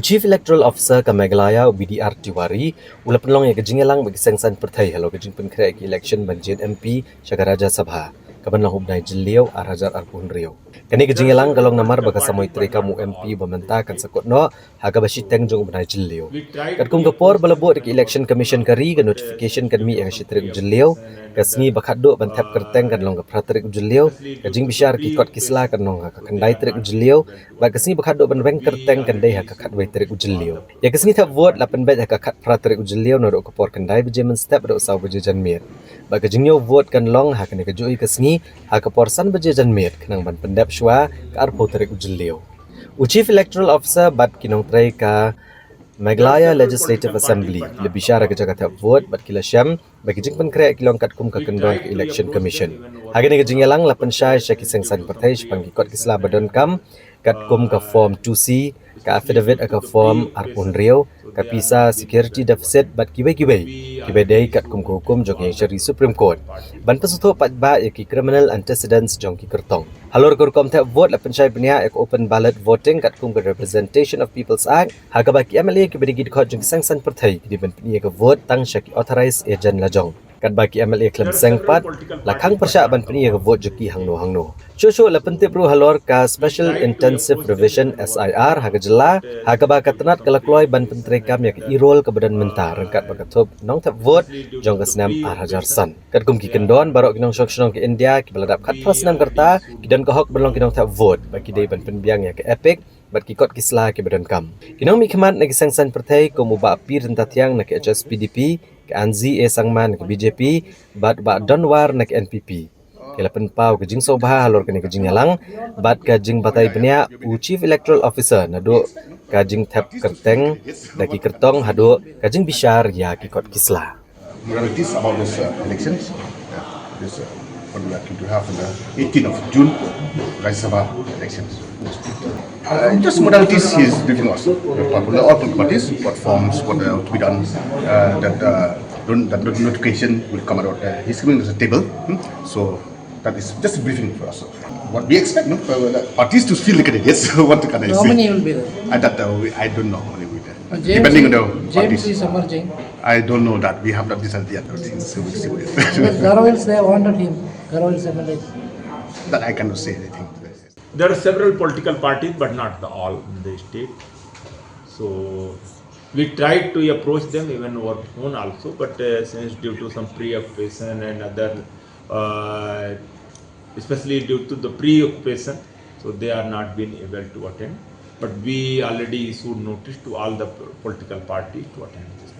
Chief Electoral Officer ka Meghalaya BDR Tiwari ula penlong ya kejingelang bagi sengsan pertai halo kejing penkrea ki election banjin MP syaga Rajya Sabha kabanlang hubnai jeliau arhajar arpun rio. Kani kejingelang galong namar baga samoi treka mu MP bamenta kan sakotno haga basiteng jong ubnai jeliau. Kat kum kapor balabot ki election commission kari ga notification kan mi ya sitrek jeliau kasngi bakaddo bantap kerteng kan long pratrek jeliau kajing bisyar ki kot kisla kan long ka kandai trek jeliau ba kasngi bakaddo ban bank kerteng kan dai ka kat terik ujeliau. Ya kesini tak vote lapan bet haka kat pra terik ujeliau nado kapor kendai bejemen step do saw beje Iamir. Ba kejingyo vote kan long haka ne kejui kesini haka porsan beje Iamir kenang ban pendap shwa ka arpo terik ujeliau. Chief Electoral Officer bat kinong tray ka Meghalaya Legislative Assembly lebih syara ke jaga tak vote bat kila syam bagi jing penkrea kilong kat kum ka kendon ke Election Commission. Hagi ne kejing yalang lapan syai syaki sengsan partai panggi kot kisla badon kam kat kum ka form 2C ka affidavit ka form arpun rio ka pisa security deficit bat kibai dai kat kum hukum jong yang syari Supreme Court ban pesuto pat ba yaki criminal antecedents jong ki kertong halor kurkom tak vote la pensyai benia ek open ballot voting kat kum Representation of People's Act haga baki MLA ki bedi khot jong sangsan pertai di ban penia ka vote tang syaki authorized agent lajong kat baki MLA klem sengpat lakhang persya ban penia ka vote joki hangno Shosho la pentip ru halor ka Special Intensive Revision SIR haga jela haga ba katenat kala kloy ban pentrekam yak irol ke badan mentar rengkat bakatop nong tap vote jong ka senam arhajar san kat kum ki kendon barok kinong shok shong ke India ki baladap kat senam kerta kidan ka hok berlong kinong tap vote baki dei ban penbiang yak epic bat ki kot kisla ke badan kam kinong mi khmat na kisangsan pertai ko muba pir rentatiang na ke HSPDP ke Anzi e sangman ke BJP bat ba donwar na ke NPP kila penpau ke jing Sabha halor kini ke jing yalang bat ke jing batai benia Chief Electoral Officer nado ke jing tap kerteng daki kertong hado ke jing bisyar ya ki kot kisla Moralities about this elections. This what we are going to have on the 18th of June, Rajya Sabha elections. Just modalities he is briefing us. All political parties, what forms, what to be done, that notification will come out. He's giving us a table, so that is just a briefing for us. What we expect, no, parties to feel like it. Yes, what can I say? How many will be there? I don't know how many will be there. Depending on the James parties. is emerging. I don't know that. We have not decided yet. So we'll see what it is. Because Garavils, they have wanted him. Garavils MLA. That I cannot say anything. There are several political parties, but not all in the state. So we tried to approach them even over phone also, but since due to some preoccupation and other, especially due to the preoccupation, so they are not been able to attend. But we already issued notice to all the political parties to attend this.